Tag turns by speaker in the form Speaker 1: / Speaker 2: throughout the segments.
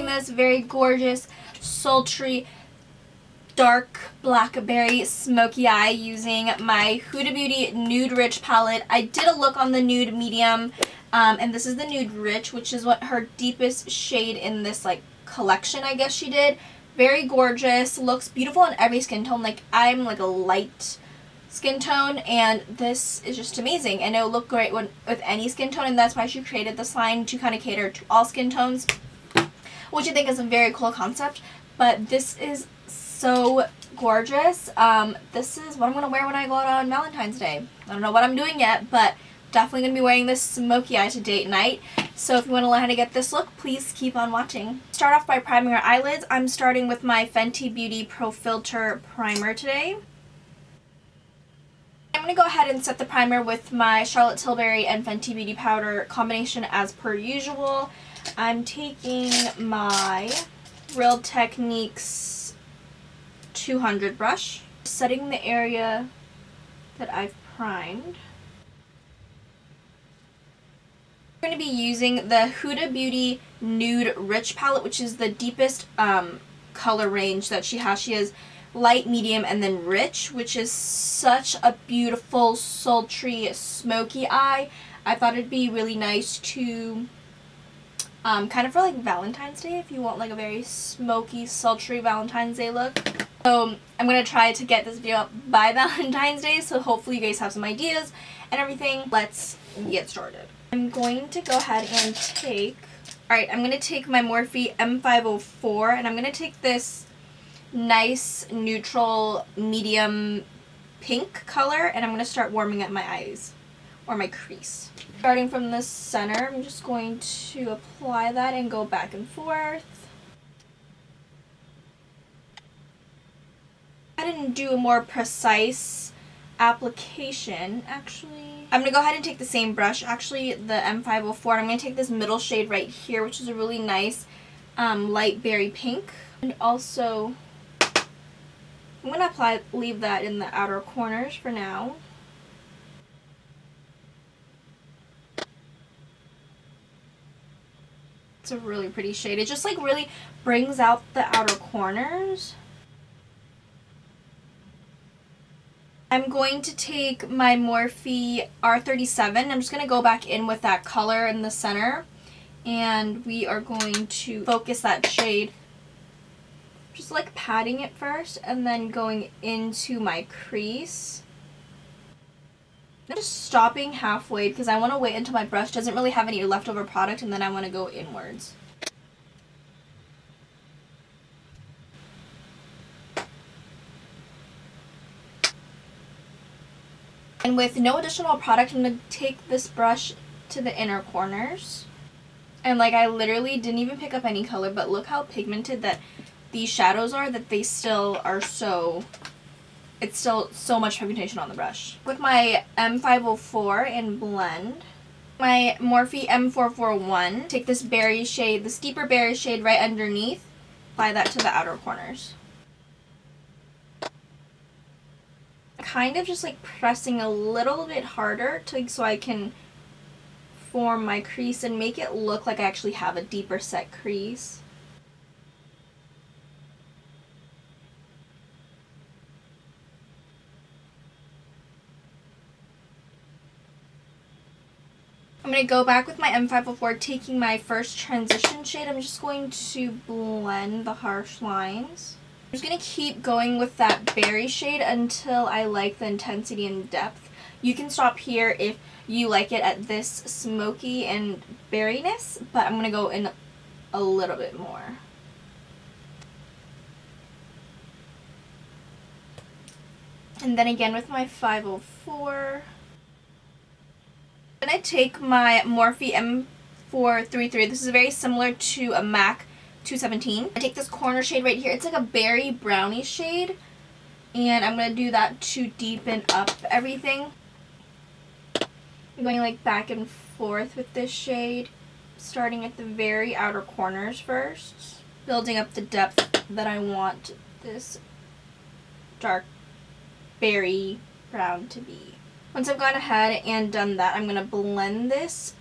Speaker 1: this very gorgeous, sultry, dark blackberry smoky eye using my Huda Beauty Nude Rich palette. I did a look on the Nude Medium, and this is the Nude Rich, which is what her deepest shade in this like collection, I guess she did. Very gorgeous, looks beautiful in every skin tone. Like, I'm like a light skin tone, and this is just amazing, and it'll look great with any skin tone, and that's why she created this line, to kind of cater to all skin tones, which I think is a very cool concept. But this is so gorgeous. This is what I'm going to wear when I go out on Valentine's Day. I don't know what I'm doing yet, but definitely going to be wearing this smoky eye to date night. So if you want to learn how to get this look, please keep on watching. Start off by priming your eyelids. I'm starting with my Fenty Beauty Pro Filt'r primer today. I'm going to go ahead and set the primer with my Charlotte Tilbury and Fenty Beauty Powder combination as per usual. I'm taking my Real Techniques 200 brush, setting the area that I've primed. I'm going to be using the Huda Beauty Nude Rich palette, which is the deepest color range that she has. She has light, medium, and then rich, which is such a beautiful, sultry, smoky eye. I thought it'd be really nice to kind of for like Valentine's Day, if you want like a very smoky, sultry Valentine's Day look. So I'm going to try to get this video up by Valentine's Day, so hopefully you guys have some ideas and everything. Let's get started. I'm going to go ahead and take, I'm going to take my Morphe M504, and I'm going to take this nice neutral medium pink color, and I'm going to start warming up my eyes or my crease. Starting from the center, I'm just going to apply that and go back and forth. I didn't do a more precise application. Actually, I'm going to go ahead and take the same brush, actually the M504, and I'm going to take this middle shade right here, which is a really nice light berry pink. And also, I'm going to leave that in the outer corners for now. It's a really pretty shade. It just like really brings out the outer corners. I'm going to take my Morphe R37. I'm just going to go back in with that color in the center, and we are going to focus that shade. Just like patting it first and then going into my crease. I'm just stopping halfway because I want to wait until my brush doesn't really have any leftover product, and then I want to go inwards. And with no additional product, I'm going to take this brush to the inner corners. And like, I literally didn't even pick up any color, but look how pigmented that these shadows are, that they still are so, it's still so much pigmentation on the brush. With my M504 in blend, my Morphe M441, take this berry shade, this deeper berry shade right underneath, apply that to the outer corners. Kind of just like pressing a little bit harder so I can form my crease and make it look like I actually have a deeper set crease. I'm going to go back with my M504, taking my first transition shade. I'm just going to blend the harsh lines. I'm just going to keep going with that berry shade until I like the intensity and depth. You can stop here if you like it at this smoky and berryness, but I'm going to go in a little bit more. And then again with my 504. I'm going to take my Morphe M433. This is very similar to a MAC 217. I take this corner shade right here. It's like a berry brownie shade, and I'm going to do that to deepen up everything. I'm going like back and forth with this shade, starting at the very outer corners first, building up the depth that I want this dark berry brown to be. Once I've gone ahead and done that, I'm going to blend this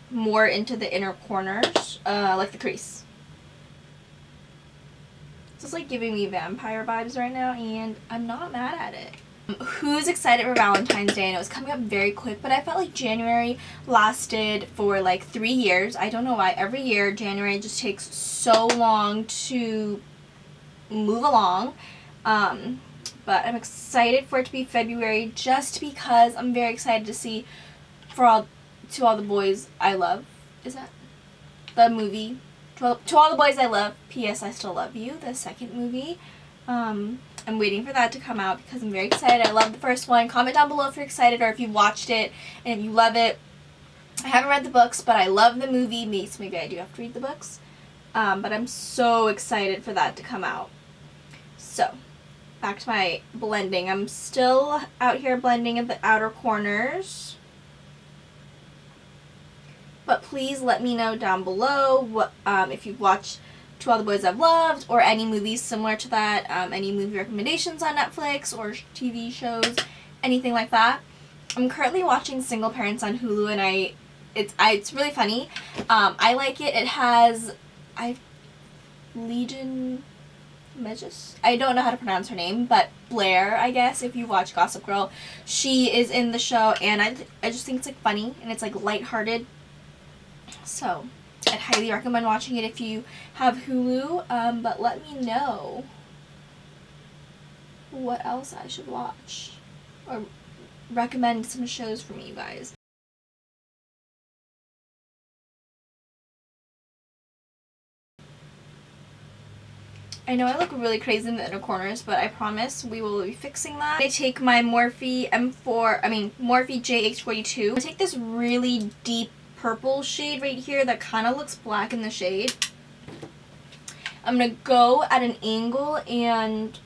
Speaker 1: more into the inner corners, like the crease. It's like giving me vampire vibes right now, and I'm not mad at it. Who's excited for Valentine's Day? I know it's coming up very quick, but I felt like January lasted for like 3 years. I don't know why. Every year, January just takes so long to move along. But I'm excited for it to be February just because I'm very excited to see To All the Boys I Love. Is that the movie? To All the Boys I Love, P.S. I Still Love You, the second movie. I'm waiting for that to come out because I'm very excited. I love the first one. Comment down below if you're excited or if you've watched it and if you love it. I haven't read the books, but I love the movie. So maybe I do have to read the books. But I'm so excited for that to come out. So, back to my blending. I'm still out here blending at the outer corners. But please let me know down below what, if you've watched To All the Boys I've Loved or any movies similar to that, any movie recommendations on Netflix or TV shows, anything like that. I'm currently watching Single Parents on Hulu, and it's really funny. I like it. It has Legion Megis. I don't know how to pronounce her name, but Blair, I guess, if you watch Gossip Girl, she is in the show, and I just think it's like funny and it's like lighthearted. So I'd highly recommend watching it if you have Hulu, but let me know what else I should watch or recommend some shows for me, you guys. I know I look really crazy in the inner corners, but I promise we will be fixing that. I take my Morphe JH42. I take this really deep purple shade right here that kind of looks black in the shade. I'm going to go at an angle and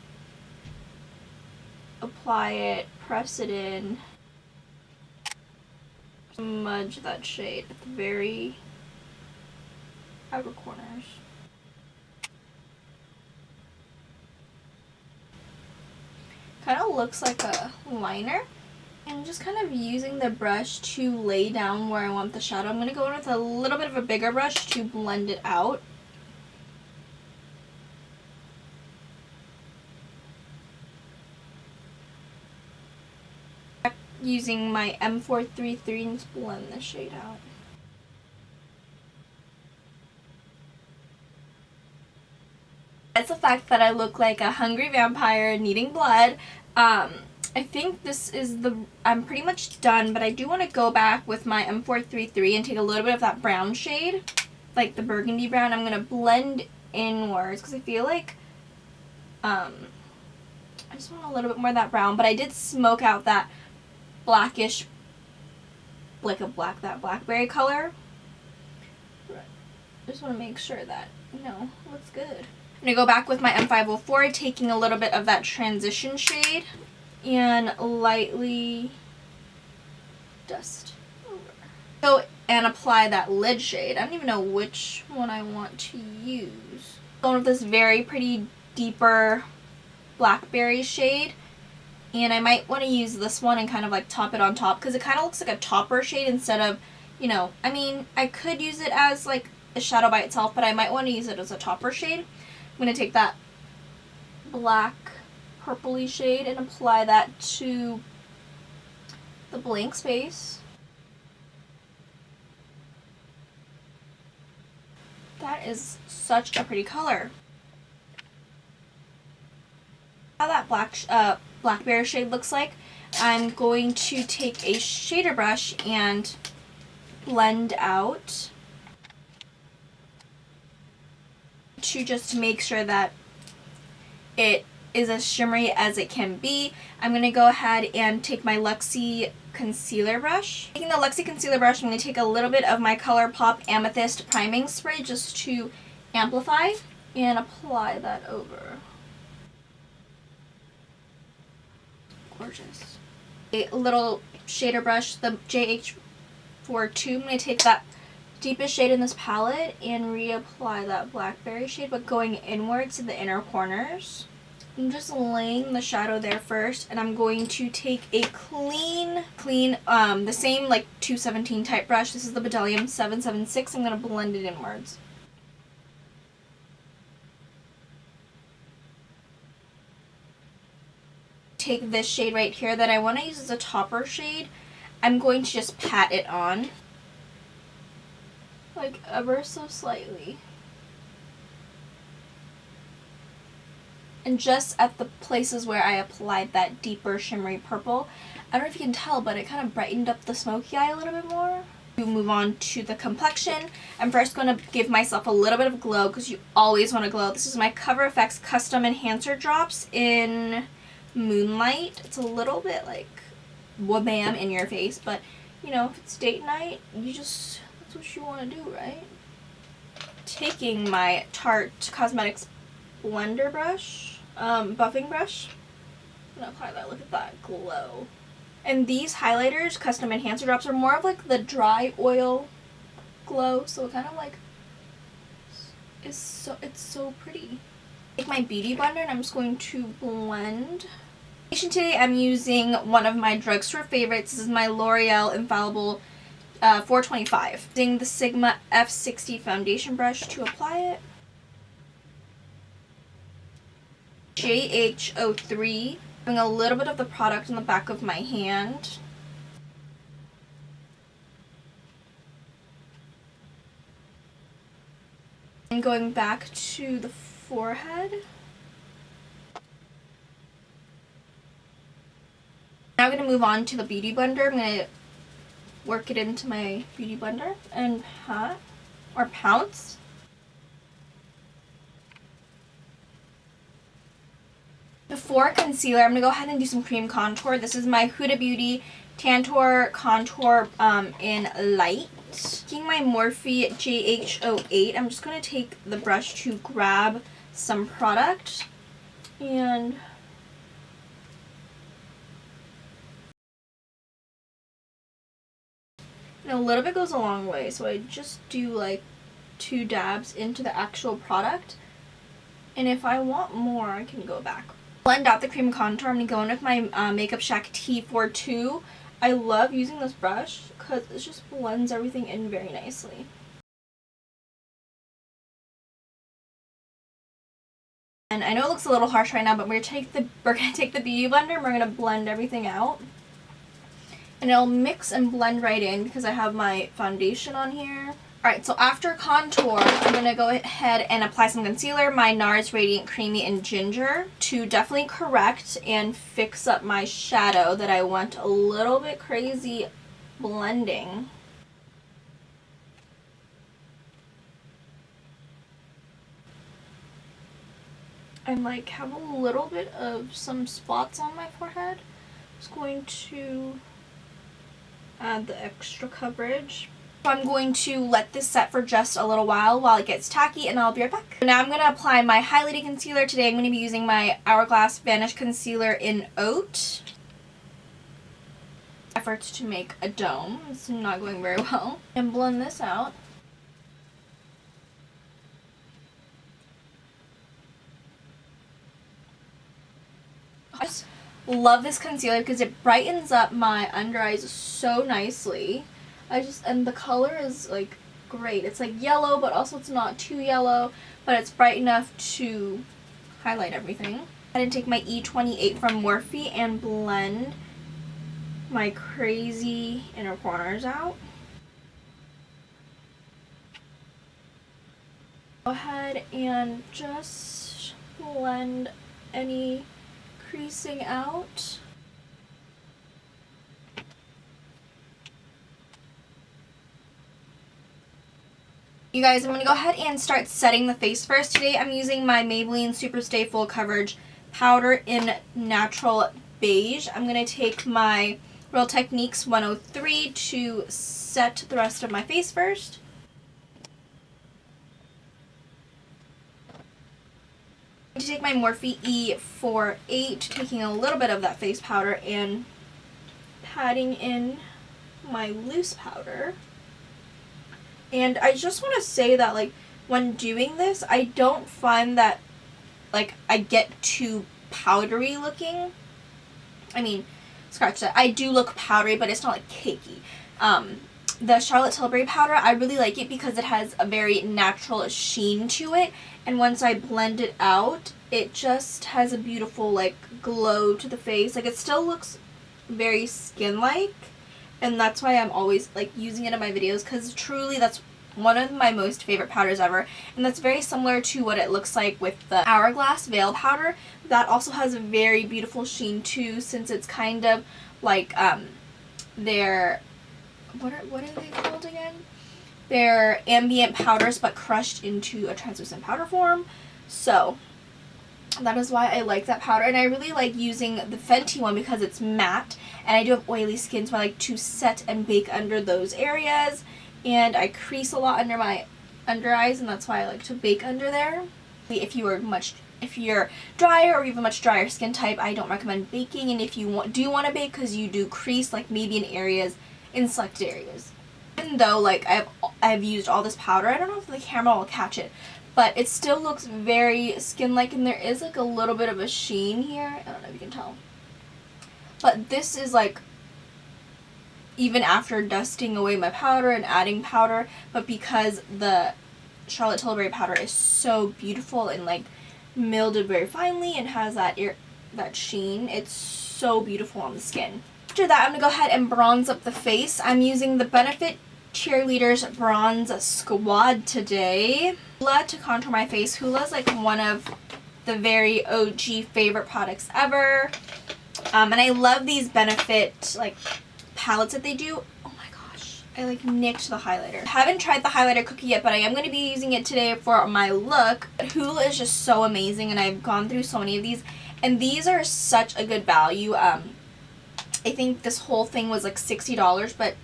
Speaker 1: apply it, press it in, smudge that shade at the very outer corners. Kind of looks like a liner. I'm just kind of using the brush to lay down where I want the shadow. I'm going to go in with a little bit of a bigger brush to blend it out. Using my M433 and just blend the shade out. It's the fact that I look like a hungry vampire needing blood. I think this is I'm pretty much done, but I do want to go back with my M433 and take a little bit of that brown shade, like the burgundy brown. I'm going to blend inwards because I feel like I just want a little bit more of that brown, but I did smoke out that blackish, like that blackberry color. I just want to make sure that, looks good. I'm going to go back with my M504, taking a little bit of that transition shade and lightly dust over. Go and apply that lid shade. I don't even know which one I want to use. Going with this very pretty deeper blackberry shade, and I might want to use this one and kind of like top it on top because it kind of looks like a topper shade instead of, I mean, I could use it as like a shadow by itself, but I might want to use it as a topper shade. I'm going to take that black purpley shade and apply that to the blank space. That is such a pretty color. How that blackberry shade looks like, I'm going to take a shader brush and blend out to just make sure that it is as shimmery as it can be. I'm going to go ahead and take my Luxie concealer brush. Taking the Luxie concealer brush, I'm going to take a little bit of my Colourpop Amethyst priming spray just to amplify and apply that over. Gorgeous. A little shader brush, the JH42. I'm going to take that deepest shade in this palette and reapply that blackberry shade, but going inwards to the inner corners. I'm just laying the shadow there first, and I'm going to take a clean, the same like 217 type brush. This is the Bdellium 776. I'm going to blend it inwards. Take this shade right here that I want to use as a topper shade. I'm going to just pat it on, like ever so slightly. And just at the places where I applied that deeper shimmery purple, I don't know if you can tell, but it kind of brightened up the smoky eye a little bit more. To move on to the complexion, I'm first going to give myself a little bit of glow because you always want to glow. This is my Cover FX Custom Enhancer Drops in Moonlight. It's a little bit like wha-bam in your face, but you know, if it's date night, that's what you want to do, right? Taking my Tarte Cosmetics blender brush, buffing brush, I'm gonna apply that. Look at that glow. And these highlighters, Custom Enhancer Drops, are more of like the dry oil glow, so it kind of like it's so pretty. Take my beauty blender and I'm just going to blend. Today I'm using one of my drugstore favorites. This is my L'Oreal Infallible 425. Using the Sigma F60 foundation brush to apply it. JH03. Having a little bit of the product on the back of my hand. And going back to the forehead. Now I'm going to move on to the Beauty Blender. I'm going to work it into my Beauty Blender and pat or pounce. Before concealer, I'm going to go ahead and do some cream contour. This is my Huda Beauty Tantour Contour in Light. Taking my Morphe JH08, I'm just going to take the brush to grab some product and a little bit goes a long way, so I just do like 2 dabs into the actual product, and if I want more I can go back. Blend out the cream contour. I'm going to go in with my Makeup Shack T42. I love using this brush because it just blends everything in very nicely. And I know it looks a little harsh right now, but we're gonna take the Beauty Blender and we're gonna blend everything out. And it'll mix and blend right in because I have my foundation on here. Alright, so after contour, I'm going to go ahead and apply some concealer, my NARS Radiant Creamy in Ginger, to definitely correct and fix up my shadow that I went a little bit crazy blending. And like have a little bit of some spots on my forehead. Just going to add the extra coverage. So I'm going to let this set for just a little while it gets tacky, and I'll be right back. So now I'm going to apply my highlighting concealer. Today I'm going to be using my Hourglass Vanish Concealer in Oat. Efforts to make a dome. It's not going very well. And blend this out. I just love this concealer because it brightens up my under eyes so nicely. And the color is like great. It's like yellow, but also it's not too yellow, but it's bright enough to highlight everything. I didn't take my E28 from Morphe and blend my crazy inner corners out. Go ahead and just blend any creasing out. You guys, I'm going to go ahead and start setting the face first. Today I'm using my Maybelline Superstay Full Coverage Powder in Natural Beige. I'm going to take my Real Techniques 103 to set the rest of my face first. I'm going to take my Morphe E48, taking a little bit of that face powder and patting in my loose powder. And I just want to say that, like, when doing this, I don't find that, like, I get too powdery looking. I mean, scratch that. I do look powdery, but it's not, like, cakey. the Charlotte Tilbury powder, I really like it because it has a very natural sheen to it, and once I blend it out, it just has a beautiful like glow to the face. Like, it still looks very skin-like, and that's why I'm always like using it in my videos, because truly that's one of my most favorite powders ever. And that's very similar to what it looks like with the Hourglass Veil powder. That also has a very beautiful sheen too, since it's kind of like their what are they called again? They're ambient powders but crushed into a translucent powder form. So that is why I like that powder, and I really like using the Fenty one because it's matte, and I do have oily skin, so I like to set and bake under those areas, and I crease a lot under my under eyes, and that's why I like to bake under there. If you're drier or you have a much drier skin type, I don't recommend baking, and if you do want to bake because you do crease like maybe in selected areas. Even though like I've used all this powder, I don't know if the camera will catch it, but it still looks very skin-like, and there is like a little bit of a sheen here. I don't know if you can tell. But this is like even after dusting away my powder and adding powder, but because the Charlotte Tilbury powder is so beautiful and like mildewed very finely and has that sheen, it's so beautiful on the skin. After that, I'm going to go ahead and bronze up the face. I'm using the Benefit Cheerleaders Bronze Squad today. Hula to contour my face. Hula is like one of the very OG favorite products ever. And I love these Benefit like palettes that they do. Oh my gosh, I like nicked the highlighter. I haven't tried the highlighter cookie yet, but I am going to be using it today for my look. Hula is just so amazing, and I've gone through so many of these, and these are such a good value. I think this whole thing was like $60, but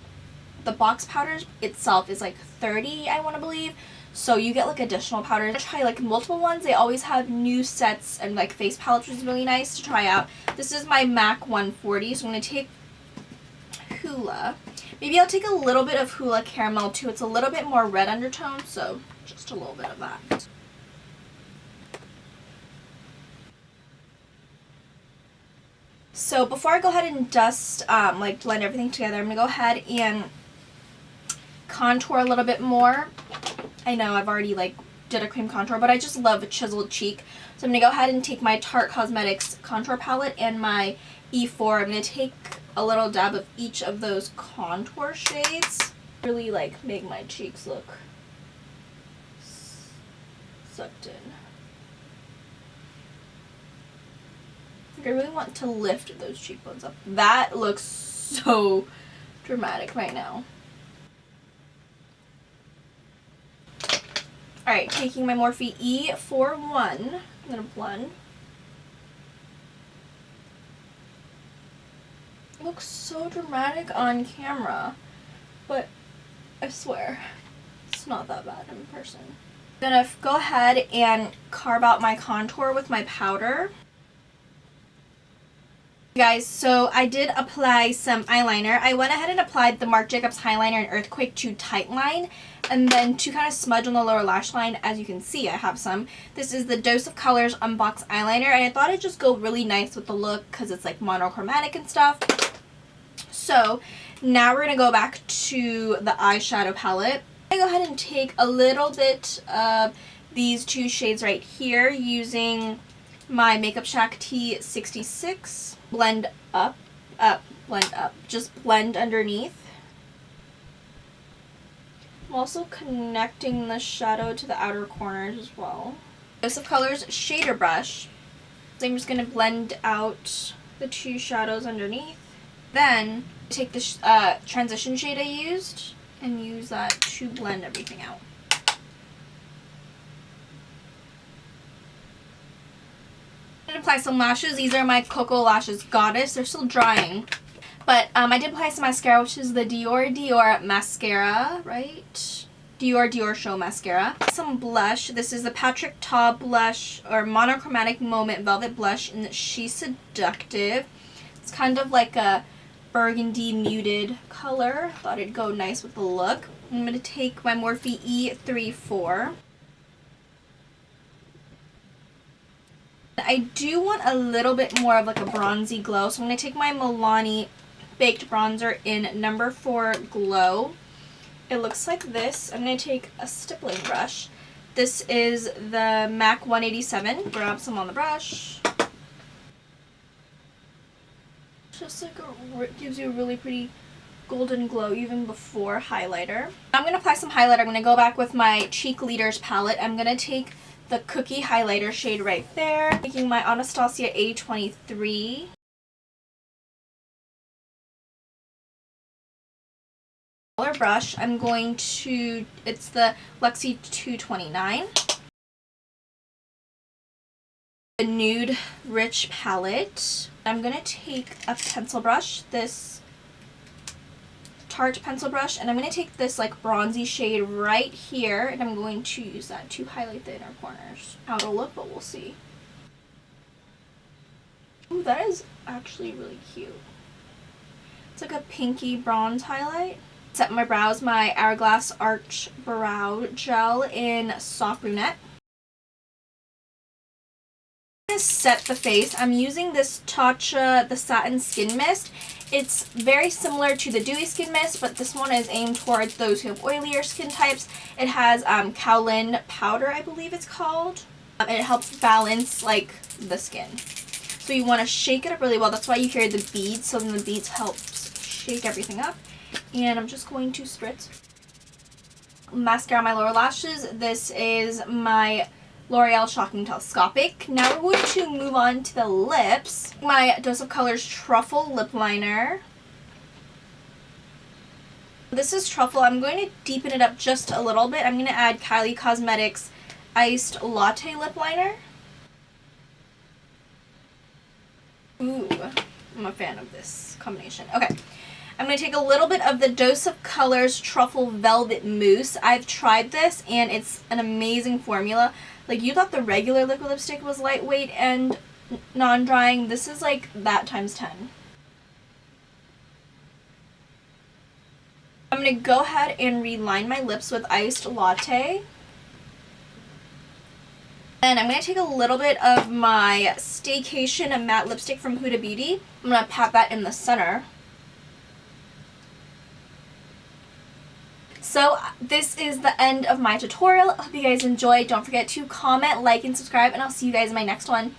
Speaker 1: the box powder itself is like $30, I want to believe. So you get like additional powders. I try like multiple ones. They always have new sets and like face palettes, which is really nice to try out. This is my MAC 140, so I'm going to take Hula. Maybe I'll take a little bit of Hula Caramel too. It's a little bit more red undertone, so just a little bit of that. So before I go ahead and dust, like blend everything together, I'm going to go ahead and contour a little bit more. I know I've already like did a cream contour, but I just love a chiseled cheek. So I'm going to go ahead and take my Tarte Cosmetics contour palette and my E4. I'm going to take a little dab of each of those contour shades. Really like make my cheeks look sucked in. I really want to lift those cheekbones up. That looks so dramatic right now. Alright, taking my Morphe E41, I'm going to blend. It looks so dramatic on camera, but I swear, it's not that bad in person. I'm going to go ahead and carve out my contour with my powder. Guys, so I did apply some eyeliner. I went ahead and applied the Marc Jacobs Highliner in Earthquake to Tightline, and then to kind of smudge on the lower lash line. As you can see, I have some. This is the Dose of Colors Unbox eyeliner, and I thought it'd just go really nice with the look because it's like monochromatic and stuff. So now we're going to go back to the eyeshadow palette. I'm going to go ahead and take a little bit of these two shades right here using my Makeup Shack T66. Blend up, blend up. Just blend underneath. I'm also connecting the shadow to the outer corners as well. Dose of Colors shader brush. So I'm just going to blend out the two shadows underneath. Then take the transition shade I used and use that to blend everything out. I'm going to apply some lashes. These are my KoKo lashes Goddess. They're still drying. But I did apply some mascara, which is the Dior mascara, right? Diorshow mascara. Some blush. This is the Patrick Ta blush, or Monochromatic Moment Velvet Blush in She's Seductive. It's kind of like a burgundy muted color. Thought it'd go nice with the look. I'm going to take my Morphe E34. I do want a little bit more of like a bronzy glow, so I'm going to take my Milani Baked Bronzer in number 4 Glow. It looks like this. I'm going to take a stippling brush. This is the MAC 187. Grab some on the brush. Just like gives you a really pretty golden glow even before highlighter. I'm going to apply some highlighter. I'm going to go back with my Cheekleaders palette. I'm going to take the Cookie highlighter shade right there. Taking my Anastasia A23. Color brush, I'm going to, it's the Luxie 229. The Nude Rich palette. I'm going to take a pencil brush, this Tarte pencil brush, and I'm going to take this like bronzy shade right here, and I'm going to use that to highlight the inner corners. How it'll look, but we'll see. Ooh, that is actually really cute. It's like a pinky bronze highlight. Set my brows, my Hourglass Arch Brow Gel in Soft Brunette. To set the face, I'm using this Tatcha, the Satin Skin Mist. It's very similar to the Dewy Skin Mist, but this one is aimed towards those who have oilier skin types. It has kaolin powder, I believe it's called. And it helps balance like the skin. So you want to shake it up really well. That's why you hear the beads, so then the beads helps shake everything up. And I'm just going to spritz mascara on my lower lashes. This is my L'Oreal Shocking Telescopic. Now we're going to move on to the lips. My Dose of Colors Truffle Lip Liner. This is Truffle. I'm going to deepen it up just a little bit. I'm going to add Kylie Cosmetics Iced Latte Lip Liner. Ooh, I'm a fan of this combination. Okay. I'm going to take a little bit of the Dose of Colors Truffle Velvet Mousse. I've tried this and it's an amazing formula. Like, you thought the regular liquid lipstick was lightweight and non-drying. This is like that times 10. I'm going to go ahead and reline my lips with Iced Latte. And I'm going to take a little bit of my Staycation matte lipstick from Huda Beauty. I'm going to pat that in the center. So this is the end of my tutorial. I hope you guys enjoyed. Don't forget to comment, like, and subscribe, and I'll see you guys in my next one.